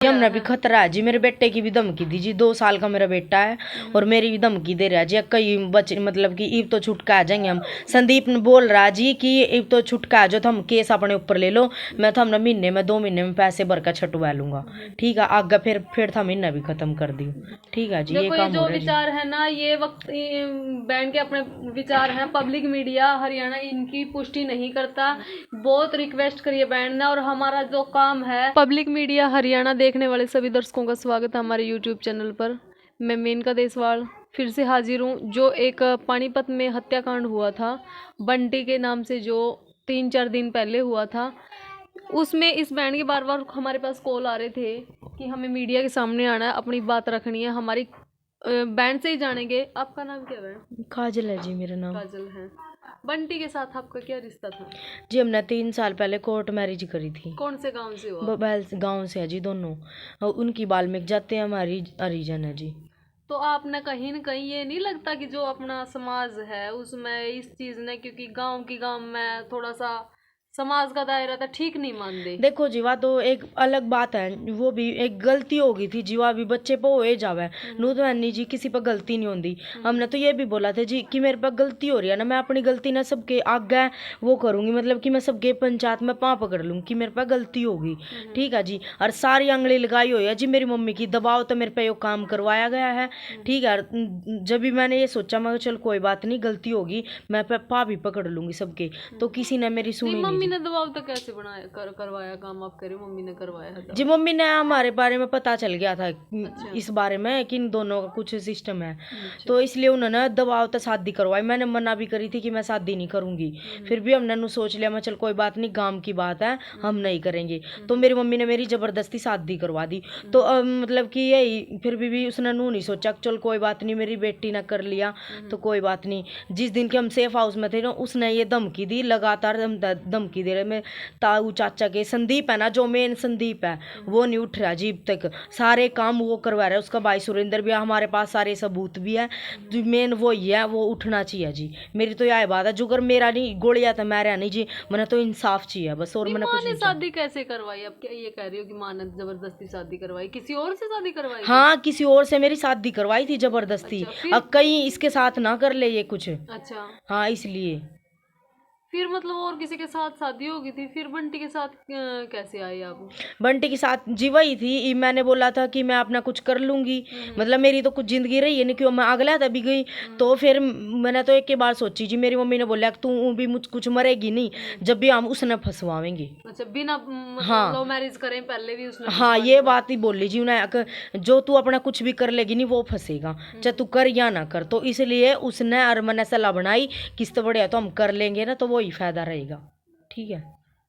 जी हमने भी खतरा है जी। मेरे बेटे की भी धमकी दी जी, 2 साल का मेरा बेटा है और मेरी भी धमकी दे रहा है जी। कई बच्चे मतलब कि इब तो छुटका आ जाएंगे हम। संदीप ने बोल रहा जी कि इब तो छुटका आ जो, तुम केस अपने ऊपर ले लो, मैं तो हमने महीने में 2 महीने में पैसे भर कर छटवा लूंगा। ठीक है, आगे फिर था महीना भी खत्म कर दियो। ठीक है जी, ये देखो ये काम जो हो रहा है विचार है ना, ये वक्त बैंड के अपने विचार हैं, पब्लिक मीडिया हरियाणा इनकी पुष्टि नहीं करता। बहुत रिक्वेस्ट करिए बैंड ने, और हमारा जो काम है पब्लिक मीडिया हरियाणा देखने वाले सभी दर्शकों का स्वागत है हमारे यूट्यूब चैनल पर। मैं मेनका देसवाल फिर से हाजिर हूँ। जो एक पानीपत में हत्याकांड हुआ था बंटी के नाम से, जो 3-4 दिन पहले हुआ था, उसमें इस बैंड के बार बार हमारे पास कॉल आ रहे थे कि हमें मीडिया के सामने आना है, अपनी बात रखनी है। हमारी बैंड से ही जानेंगे। आपका नाम क्या है? काजल है जी मेरा नाम। काजल है। बंटी के साथ आपका क्या रिश्ता था? जी हमने 3 साल पहले कोर्ट मैरिज करी थी। कौन से गांव से हुआ? बैल गाँव से है जी दोनों। उनकी बाल्मीक जाते हैं, हमारी हरिजन है जी। तो आपने कहीं न कहीं ये नहीं लगता कि जो अपना समाज है उसमें इस चीज़ ने, क्योंकि गांव में थोड़ा सा समाज का दायरा था, ठीक नहीं मान दे? देखो जीवा तो एक अलग बात है, वो भी एक गलती हो गई थी जीवा भी, बच्चे पे होए जावे नू तो नहीं जी, किसी पर गलती नहीं होती। हमने तो ये भी बोला था जी कि मेरे पर गलती हो रही है ना, मैं अपनी गलती ना सबके आगे वो करूंगी, मतलब कि मैं सबके पंचायत में पाँव पकड़ लूंगी कि मेरे पर गलती होगी। ठीक है जी, और सारी आंगली लगाई हुई है जी मेरी मम्मी की, दबाव तो मेरे पे यो काम करवाया गया है। ठीक है, जब भी मैंने ये सोचा मैं चल कोई बात नहीं, गलती होगी मैं पा भी पकड़ लूंगी सबके, तो किसी ने मेरी सुनी नहीं। मम्मी ने दबाव तो कैसे बनाया करवाया काम? आप कह रहे हो मम्मी ने करवाया है? जी मम्मी ने हमारे बारे में पता चल गया था इस बारे में कि इन दोनों का कुछ सिस्टम है, तो इसलिए उन्होंने दबाव तो शादी करवाई। मैंने मना भी करी थी कि मैं शादी नहीं करूंगी, फिर भी हमने सोच लिया मैं चल कोई बात नहीं, गांव की बात है हम नहीं करेंगे। तो मेरी मम्मी ने मेरी जबरदस्ती शादी करवा दी। तो मतलब कि यही फिर भी उसने नू नहीं सोचा चल कोई बात नहीं, मेरी बेटी ने कर लिया तो कोई बात नहीं। जिस दिन के हम सेफ हाउस में थे ना, उसने ये धमकी दी, लगातार धमकी दे रहे। मैं ताऊ चाचा के संदीप है ना, जो मेन संदीप है वो नहीं उठ रहा जी अब तक, सारे काम वो करवा रहा है। उसका भाई सुरेंद्र भी है, हमारे पास सारे सबूत भी है, जो मेन वो ही है, वो उठना चाहिए जी। मेरी तो यह बात है, जो अगर मेरा नहीं गोलिया था मेरा नहीं जी, मैंने तो इंसाफ चाहिए बस, और मैंने कुछ नहीं। शादी कैसे करवाई? अब क्या ये कह रही हो कि माँ ने जबरदस्ती शादी करवाई? किसी और से शादी करवाई? हाँ किसी और से मेरी शादी करवाई थी जबरदस्ती। अब कहीं इसके साथ ना कर ले ये कुछ। अच्छा, हाँ इसलिए। फिर मतलब और किसी के साथ शादी हो गई थी, फिर बंटी के साथ कैसे आए आप? बंटी के साथ जी वही थी, मैंने बोला था कि मैं अपना कुछ कर लूंगी, मतलब मेरी तो कुछ जिंदगी रही है नहीं, क्यों मैं अगला तभी गई। तो फिर मैंने तो एक के बार सोची जी, मेरी मम्मी ने बोला तू भी मुझ कुछ मरेगी नहीं जब भी हम उसने फंसवाएंगे। अच्छा, बिना हाँ लव मैरिज करें पहले भी उसने? हाँ ये बात ही बोली जी उन्हें, जो तू अपना कुछ भी कर लेगी नहीं वो फंसेगा, चाहे तू कर या ना कर। तो इसलिए उसने और मैंने सलाह बनाई किस्त बढ़िया तो हम कर लेंगे ना, तो वो ही फायदा रहेगा। ठीक है,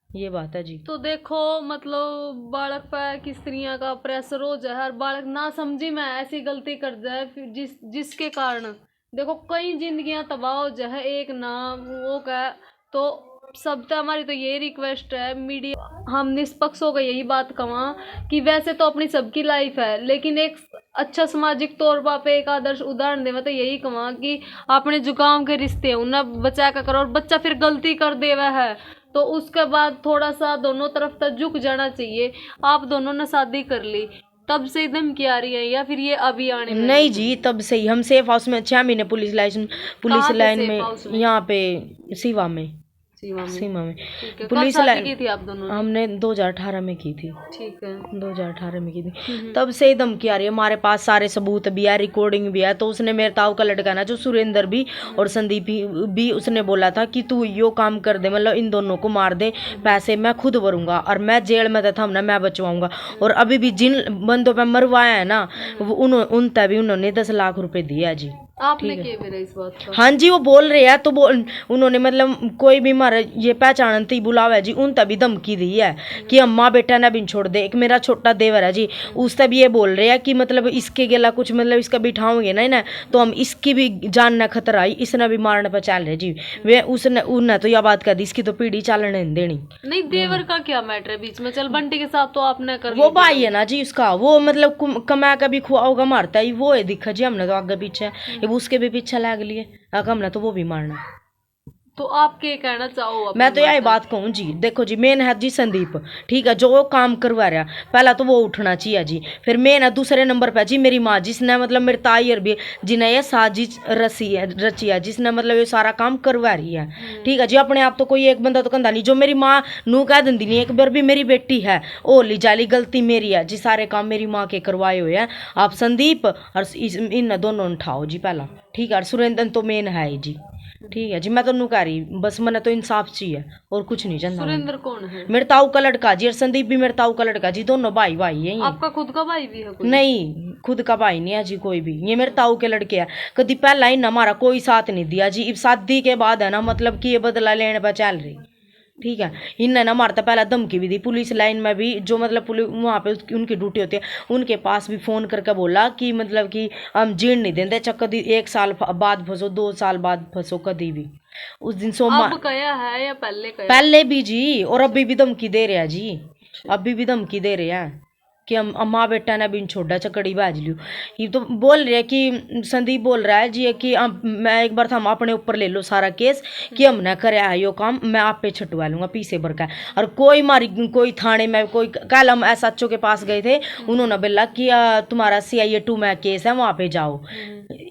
ये बात है जी। तो देखो मतलब बालक पर कि स्त्रियां का प्रेशर हो जाए और बालक ना समझी में ऐसी गलती कर जाए, फिर जिसके कारण देखो कई जिंदगियां तबाह हो जाए, एक ना वो का। तो सबसे हमारी तो यही रिक्वेस्ट है मीडिया, हम निष्पक्ष होकर यही बात कमा कि वैसे तो अपनी सबकी लाइफ है, लेकिन एक अच्छा सामाजिक तौर पर एक आदर्श उदाहरण दे। मैं तो यही कमा कि अपने जो गाँव के रिश्ते हैं उन्हें बचा कर करो, और बच्चा फिर गलती कर देवा है तो उसके बाद थोड़ा सा दोनों तरफ तक झुक जाना चाहिए। आप दोनों ने शादी कर ली, तब से धमकी आ रही है या फिर ये अभी आने में? नहीं जी तब से ही हम सेफ हाउस में 6 महीने पुलिस लाइन में, यहाँ पे सीवा में। सीमा में पुलिस लाइन की थी आप दोनों ने? हमने 2018 में की थी। ठीक है, 2018 में की थी। तब से ही धमकी आ रही है, हमारे पास सारे सबूत भी है, रिकॉर्डिंग भी है। तो उसने मेरे ताऊ का लड़का ना जो सुरेंद्र भी और संदीप भी उसने बोला था कि तू यो काम कर दे, मतलब इन दोनों को मार दे, पैसे मैं खुद भरूंगा, और मैं जेल में था ना मैं बचवाऊंगा। और अभी भी जिन बंदों पे मरवाया है ना उन तभी उन्होंने 10 लाख रुपए दिए है जी। आपने किए मेरा इस बात का? हाँ जी वो बोल रहे हैं, तो उन्होंने मतलब कोई भी मारा ये पहचान थी बुलावा है जी, उन तभी धमकी दी है कि अम्मा बेटा ना बिन छोड़ दे। एक मेरा छोटा देवर है जी, उस तभी ये बोल रहे हैं कि मतलब इसके गेला कुछ मतलब इसका बिठाओगे ना ना तो हम इसकी भी जान ना खतरा आई, इसने भी मारने पर चल रहे जी। वे उसने उन्हें तो यह बात कर दी इसकी तो पीढ़ी चलने नहीं देनी। नहीं देवर का क्या मैटर है बीच में? चल बंटी के साथ तो आपने कर वो भाई है ना जी उसका, वो मतलब कमा का भी खुआ होगा मारता है वो है, दिखा जी हमने तो आगे पीछे उसके भी पीछे लग लिए, हमने तो वो भी मारना। तो आप क्या कहना चाहो अपनी मैं तो यही बात बात कहूँ जी, देखो जी, मेन है जी संदीप, ठीक है, जो वो काम करवा रहा, पहला तो वो उठना चाहिए जी। फिर मेन है दूसरे नंबर पे जी मेरी माँ, जिसने मतलब मेरी ताई और भी जिन्हें ये साजिश रची है, जिसने मतलब ये सारा काम करवा रही है, ठीक है जी। अपने आप तो कोई एक बंदा तो कंधा नहीं, जो मेरी माँ नू कह देंदी नहीं एक बार भी मेरी बेटी है ओ ली जाली, गलती मेरी है जी, सारे काम मेरी माँ के करवाए हुए हैं। आप संदीप और इन दोनों ने उठाओ जी पहला, ठीक है। और सुरेंद्र तो मेन है ही जी, ठीक है जी। मैं तो नू कह रही बस, मैंने तो इंसाफ चाहिए और कुछ नहीं जानना। सुरेंद्र कौन है? मेरे ताऊ का लड़का जी, और संदीप भी मेरे ताऊ का लड़का जी, दोनों भाई भाई है ये। आपका खुद का भाई भी है कोई? नहीं, खुद का भाई नहीं है जी कोई भी, ये मेरे ताऊ के लड़के हैं। कभी पहला ही ना हमारा कोई साथ नहीं दिया जी, इब शादी के बाद है ना मतलब कि ये बदला लेने पर चल रही, ठीक है। इनने ना मारता पहला धमकी भी दी, पुलिस लाइन में भी जो मतलब पुलिस वहाँ पे उनकी ड्यूटी होती है, उनके पास भी फोन करके बोला कि मतलब कि हम जीण नहीं देंगे, चाहे कभी 1 साल बाद फंसो 2 साल बाद फंसो कभी भी। उस दिन अब कया है या पहले कया? पहले भी जी, और अभी भी धमकी दे रहे हैं जी, अभी भी धमकी दे रहे हैं कि हम माँ बेटा ने भी छोड़ा चकड़ी बाज लियो। ये तो बोल रहे हैं कि संदीप बोल रहा है जी कि मैं एक बार हम अपने ऊपर ले लो सारा केस, कि हमने कराया है यो काम, मैं आप पे छटवा लूंगा पीछे भर का। और कोई मारी कोई थाने में कोई, कल हम SHO के पास गए थे, उन्होंने बोला कि तुम्हारा CIA 2 में केस है, वहाँ पे जाओ।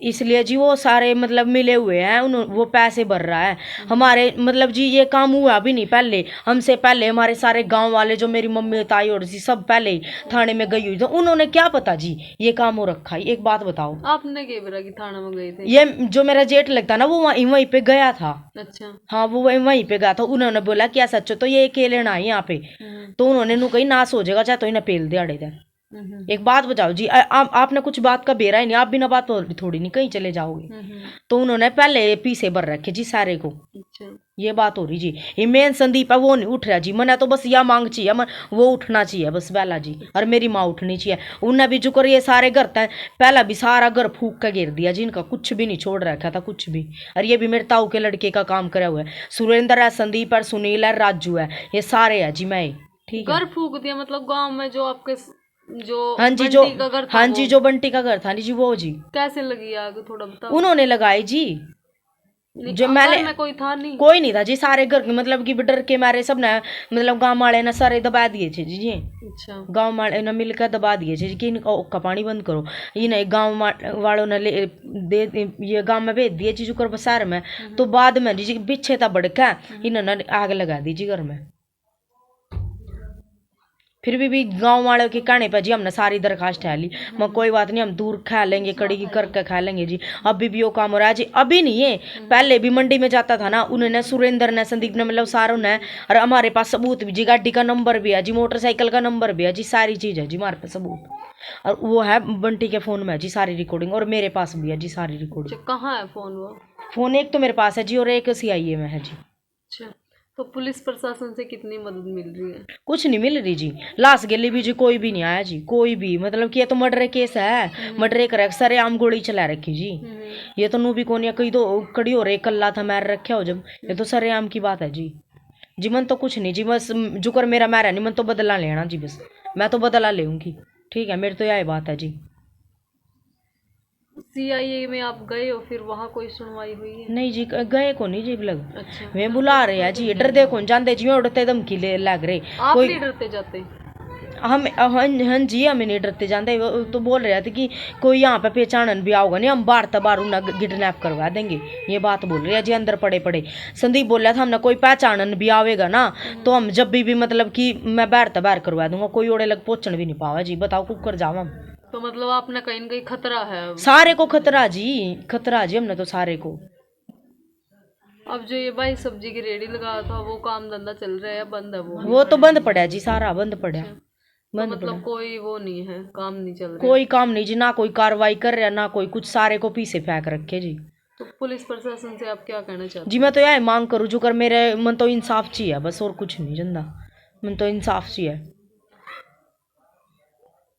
इसलिए जी वो सारे मतलब मिले हुए हैं, वो पैसे भर रहा है हमारे, मतलब जी ये काम हुआ भी नहीं पहले, हमसे पहले हमारे सारे गांव वाले जो मेरी मम्मी ताई और जी सब पहले ही थाने में गई हुई, तो उन्होंने क्या पता जी ये काम हो रखा है। एक बात बताओ, आपने क्या बोला कि थाना में गए थे? ये जो मेरा जेठ लगता ना वो वहीं पे गया था। अच्छा। हाँ वो वहीं पे गया था, उन्होंने बोला कि सच तो ये अकेले ना यहाँ पे, तो उन्होंने नु कहीं नाश हो जाएगा चाहे तो इन्हें पेल दिहाड़े दे। एक बात बताओ जी, आपने कुछ बात का बेरा ही नहीं, आप बिना बात थोड़ी नहीं कहीं चले जाओगे। तो उन्होंने पहले पीछे भर रखे जी सारे को। अच्छा। ये बात हो रही जी, ये मेन संदीप है वो नहीं उठ रहा जी, मना तो बस या मांग चाहिए, वो उठना चाहिए बस बेला जी, और मेरी माँ उठनी चाहिए। उनने भी जो कर ये सारे घर था पहला भी सारा घर फूक कर गिर दिया जी, इनका कुछ भी नहीं छोड़ रखा था कुछ भी। और ये भी मेरे ताऊ के लड़के का काम करा हुआ है, सुरेंद्र है, संदीप है, सुनील है, राजू है, ये सारे है जी। मैं ठीक है, घर फूक दिया मतलब गांव में जो आपके जो हाँ जी, जो बंटी का घर था, हाँ जी जो बंटी का घर था जी वो जी। कैसे लगी आग थोड़ा बताओ? उन्होंने लगाई जी, जो मैंने में कोई था नहीं? कोई नहीं था जी, सारे घर के मतलब कि डर के मारे सब ने मतलब गांव वाले ने सारे दबा दिए थे जी। अच्छा। गांव वाले ने मिलकर दबा दिए थे कि इनका ओक्का पानी बंद करो। ये नहीं गांव वालों ने दे ये गांव में भेज दिए जी कर शहर में, तो बाद में जी पीछे था भड़का, इन्होंने आग लगा दी जी घर में। फिर भी गांव वालों के कहने पर जी हमने सारी दरखास्त है ली, मैं कोई बात नहीं हम दूर खा लेंगे, कड़ी की करके खा लेंगे जी। अभी भी वो काम हो रहा है जी, अभी नहीं है, पहले भी मंडी में जाता था ना, उन्होंने सुरेंद्र ने संदीप ने मतलब सारों ने, और हमारे पास सबूत भी जी, गाड़ी का नंबर भी है जी, मोटरसाइकिल का नंबर भी है जी, सारी चीज़ है जी हमारे पास सबूत। और वो है बंटी के फ़ोन में जी सारी रिकॉर्डिंग, और मेरे पास भी है जी सारी रिकॉर्डिंग। कहाँ है फोन वो? फ़ोन एक तो मेरे पास है जी और एक CIA में है जी। अच्छा, तो पुलिस प्रशासन से कितनी मदद मिल रही है? कुछ नहीं मिल रही जी, लाश के लिए भी जी कोई भी नहीं आया जी, कोई भी, मतलब कि ये तो मर्डर केस है, मर्डर कर सरे आम गोली चला रखी जी। ये तो नू भी कौन या कहीं तो कड़ी हो रही कल्ला था मैर रखे हो जब, ये तो सरे आम की बात है जी। जी मन तो कुछ नहीं जी, बस जुकर मेरा मैरा नहीं, मन तो बदला लेना जी, बस मैं तो बदला लेऊंगी, ठीक है, मेरी तो यही बात है जी। CIA में आप गए हो, फिर वहाँ कोई सुनवाई हुई है? नहीं जी गए को नहीं जी लग। अच्छा। वे बुला रहे हैं जी, डर देखो जानते जी उड़ते धमकी ले लग रहे। आप नहीं डरते जाते? हम हाँ जी हमें नहीं डरते जानते, वो तो बोल रहे थे कि कोई यहाँ पे पहचानन भी आओगा नहीं, हम बार तबारू ना किडनैप करवा देंगे, ये बात बोल रहे हैं जी अंदर पड़े पड़े। संदीप बोल रहा था हमने कोई पहचानन भी आवेगा ना तो हम जब भी मतलब कि मैं बार तबार करवा दूंगा, कोई ओड़े लग पहुँचन भी नहीं पावा जी, बताओ कुकर जाओ हम। तो मतलब आपने कहीं न कहीं खतरा है अब? सारे को खतरा जी, खतरा जी हमने तो सारे को। अब जो ये भाई सब्जी की रेडी लगा था वो काम धंधा चल रहा है, बंद है वो तो बंद पड़ा जी, सारा बंद पड़ा, तो मतलब कोई वो नहीं है, काम नहीं चल रहा? कोई काम नहीं जी, ना कोई कार्रवाई कर रहा ना कोई कुछ, सारे को पीछे फेंक रखे जी। तो पुलिस प्रशासन से आप क्या कहना चाहते जी मैं तो यह मांग करूँ जो कर मेरे मन तो इंसाफ चाहिए बस, और कुछ नहीं चंदा, मन तो इंसाफ चाहिए।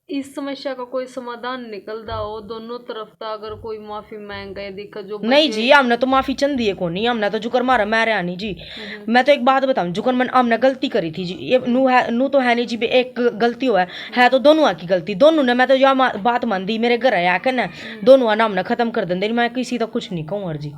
इस समस्या का कोई समाधान निकलता हो दोनों तरफ था, अगर कोई माफी मांग गए दिक्कत जो नहीं जी हमने तो माफी चंदी है को नहीं, हमने तो जुकर मारा मैरे आनी जी। मैं तो एक बात बताऊं, जुकर मन हमने गलती करी थी जी, ये नू तो है नहीं जी, एक गलती हुआ है तो दोनों की गलती, दोनों ने, मैं तो यह बात मान दी, मेरे घर आया कर ना दोनों ना हमने खत्म कर देंगे, मैं किसी तो कुछ नहीं कहूँ जी।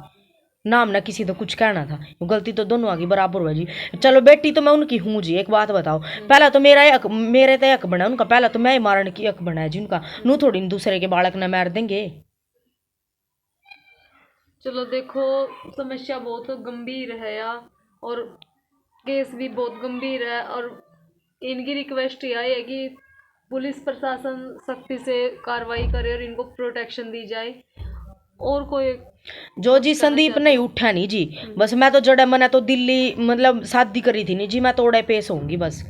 ना हमने किसी तो कुछ कहना था, गलती तो दोनों की बराबर हुआ जी। चलो बेटी तो मैं उनकी हूँ जी। एक बात बताओ, पहला तो मेरा हक, मेरे तो हक बना उनका, पहला तो मैं ही मारने की हक बना है जी उनका। नू थोड़ी दूसरे के बालक ने मार देंगे। चलो देखो, समस्या बहुत गंभीर है यार, और केस भी बहुत गंभीर है, और इनकी रिक्वेस्ट यह है कि पुलिस प्रशासन सख्ती से कार्रवाई करे और इनको प्रोटेक्शन दी जाए। और कोई जो जी संदीप नहीं उठा नहीं जी, बस मैं तो जड़े मना तो दिल्ली मतलब शादी करी थी नहीं जी, मैं तो ओड़े पेश होंगी बस।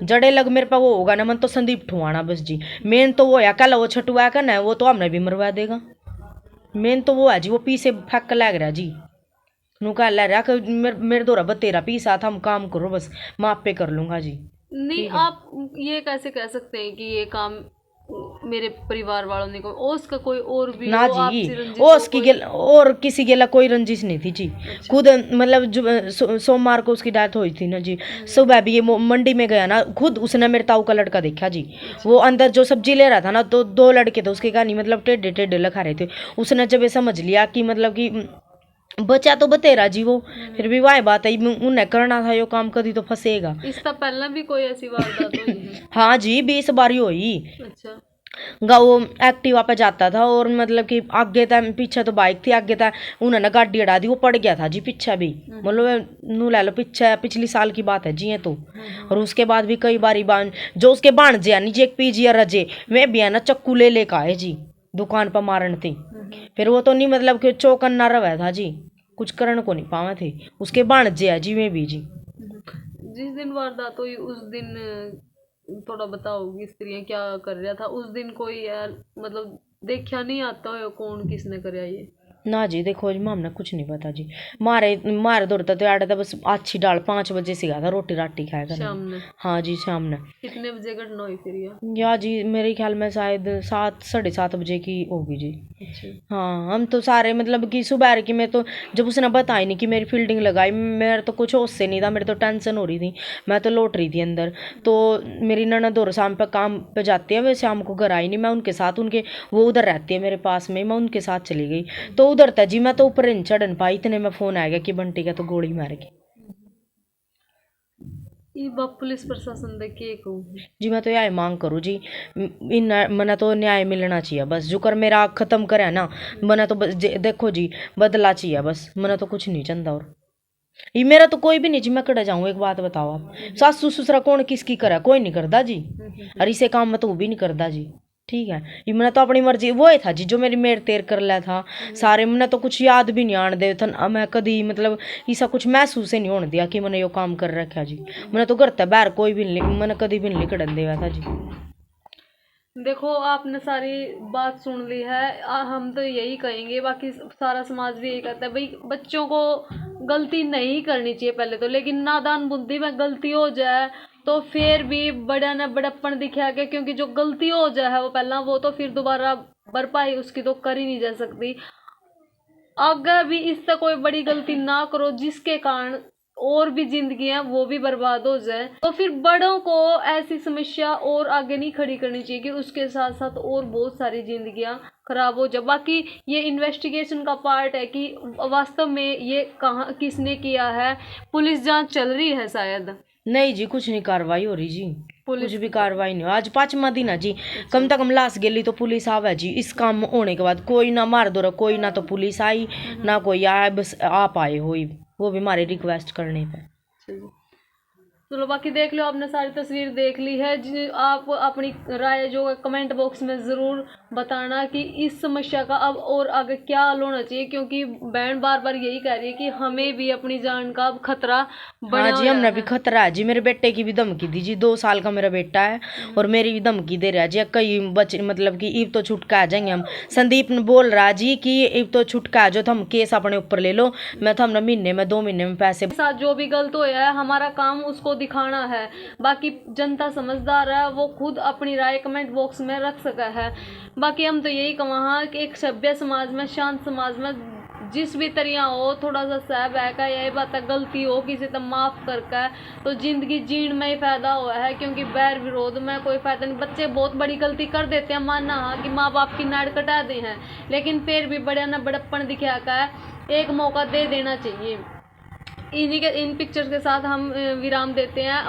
जड़े लग मेरे पे वो होगा ना, मन तो संदीप ठुआना बस जी। मेन तो वो है, कल वो छटुआ का ना, वो तो हमने भी मरवा देगा। मेन तो वो है जी, वो पीछे फक लग रहा जी। नू कह ला रहा कि मेरे दौरा बतेरा पीसा था, हम काम करो बस, माप पे कर लूंगा जी। नहीं, आप ये कैसे कह सकते हैं कि ये काम मेरे परिवार वालों ने को उसका कोई और भी ना हो, आपसे जी, रंजिश ओ हो उसकी कोई? गेल और किसी गेला कोई रंजिश नहीं थी जी। खुद मतलब सोमवार को उसकी डेथ हुई थी ना जी, सुबह भी ये मंडी में गया ना, खुद उसने मेरे ताऊ का लड़का देखा जी। वो अंदर जो सब्जी ले रहा था ना, तो दो लड़के थे उसके कहानी मतलब टेढ़े टेढ़े लखा रहे थे। उसने जब ये समझ लिया कि मतलब कि बचा तो बतेरा जी वो, फिर भी वही बात है, उन्हें करना था यो काम, कभी तो फंसेगा। इससे पहले भी कोई ऐसी वारदात हुई है? हाँ जी, 20 बारी हुई। अच्छा। वो एक्टिवा पे जाता था और मतलब कि आगे था, पीछे तो बाइक थी, आगे था उन्होंने गाड़ी अड़ा दी, वो पड़ गया था जी पीछे भी। मतलब नू ले लो, पीछे पिछली साल की बात है जी ये तो। और उसके बाद भी कई बारी जो उसके भाणजे यानी जी, एक पीजी रजे, वे भी है ना चक्कू ले लेकर आए जी दुकान पर मारन थी। फिर वो तो नहीं मतलब कि चौकन ना रहा था जी, कुछ करण को नहीं पावे थे। उसके भाणजे है जी, वे भी जी। जिस दिन वारदात हुई उस दिन थोड़ा बताओगी स्त्रियाँ क्या कर रहा था उस दिन? कोई यार मतलब देखा नहीं आता है कौन किसने कराया ये? ना जी देखो जी, हमने कुछ नहीं पता जी। मारे दौड़ता तो आड़ा था बस, अच्छी डाल 5 बजे से गया था रोटी राटी खाया करने। शाम में? हाँ जी शाम ने। कितने बजे घटना हुई फिर ये? या जी मेरे ख्याल में शायद 7 7:30 बजे की होगी जी। अच्छा। हाँ हम तो सारे मतलब कि सुबह की, मैं तो जब उसने बताई नहीं कि मेरी फील्डिंग लगाई, मेरा तो कुछ होश से नहीं था, मेरे तो टेंशन हो रही थी, मैं तो लौट रही थी अंदर। तो मेरी ननद और शाम पे काम पे जाती है, वे शाम को घर आई नहीं, मैं उनके साथ, उनके वो उधर रहती है मेरे पास में, मैं उनके साथ चली गई। तो उधर था जी, मैं तो ऊपर नहीं चढ़ पाई, इतने में फ़ोन आ गया कि बंटी का तो गोली मार गई। ये बात पुलिस प्रशासन देख के कहूँ जी मैं तो यही मांग करूँ जी, इन मना तो न्याय मिलना चाहिए बस, जो कर मेरा ख़त्म करे ना, मना तो देखो जी बदला चाहिए बस, मना तो कुछ नहीं चंदा। और ये मेरा तो कोई भी नहीं जी, मैं कड़ा जाऊँ। एक बात बताओ आप, सासू ससुरा कौन किसकी करे, कोई नहीं करता जी। और इसे काम में तो वो भी नहीं करता जी। ठीक है, ये मैंने तो अपनी मर्जी वो ही था जी, जो मेरी मेर तेर कर लिया था सारे, मैंने तो कुछ याद भी नहीं आने दे था, मैं कभी मतलब ऐसा कुछ महसूस ही नहीं होने दिया कि मैंने यो काम कर रखा जी। मैंने तो करता बाहर कोई भी नहीं, मैंने कभी भी नहीं कड़न दिया था जी। देखो, आपने सारी बात सुन ली है। हम तो यही कहेंगे, बाकी सारा समाज भी यही कहता है भाई बच्चों को गलती नहीं करनी चाहिए पहले तो, लेकिन नादान बुद्धि में गलती हो जाए तो फिर भी बड़ा न बड़प्पन दिखा के, क्योंकि जो गलती हो जाए वो पहला, वो तो फिर दोबारा भरपाई उसकी तो कर ही नहीं जा सकती। अगर भी इससे कोई बड़ी गलती ना करो जिसके कारण और भी जिंदगियां वो भी बर्बाद हो जाए, तो फिर बड़ों को ऐसी समस्या और आगे नहीं खड़ी करनी चाहिए कि उसके साथ साथ और बहुत सारी जिंदगियां खराब हो जाए। बाकी ये इन्वेस्टिगेशन का पार्ट है कि वास्तव में ये कहाँ किसने किया है, पुलिस जांच चल रही है शायद। नहीं जी कुछ नहीं कार्रवाई हो रही जी, पुलिस कुछ भी कार्रवाई नहीं। आज 5वां दिन है जी, कम से कम लाश गेली तो पुलिस आवे जी। इस काम होने के बाद कोई ना मार दो, कोई ना तो पुलिस आई ना कोई आया, बस आप आए हो, वो भी हमारी रिक्वेस्ट करने पे। चलो बाकी देख लो, आपने सारी तस्वीर देख ली है जी। आप अपनी राय जो है कमेंट बॉक्स में ज़रूर बताना कि इस समस्या का अब और आगे क्या हल होना चाहिए, क्योंकि बहन बार बार यही कह रही है कि हमें भी अपनी जान का अब खतरा बना हाँ जी हमने भी खतरा है जी, मेरे बेटे की भी धमकी दी जी, 2 साल का मेरा बेटा है और मेरी भी धमकी दे रहा है जी। कई बच्चे मतलब कि ईब तो छुटका आ जाएंगे हम। संदीप ने बोल रहा है जी कि ईब तो छुटका आ जो, तुम केस अपने ऊपर ले लो, मैं तो हमने महीने में 2 महीने में पैसे साथ जो भी गलत होया है हमारा काम उसको दिखाना है। बाकी जनता समझदार है, वो खुद अपनी राय कमेंट बॉक्स में रख सका है। बाकी हम तो यही कहा कि एक सभ्य समाज में, शांत समाज में जिस भी तरिया हो थोड़ा सा सह बह का यही बात है, गलती हो किसी तो माफ़ करके तो जिंदगी जीण में ही फायदा हुआ है, क्योंकि बैर विरोध में कोई फायदा नहीं। बच्चे बहुत बड़ी गलती कर देते हैं, मानना हाँ कि माँ बाप की नाड़ कटा दे हैं, लेकिन फिर भी बड़े ना बड़प्पन दिखा का एक मौका दे देना चाहिए। इन पिक्चर्स के साथ हम विराम देते हैं।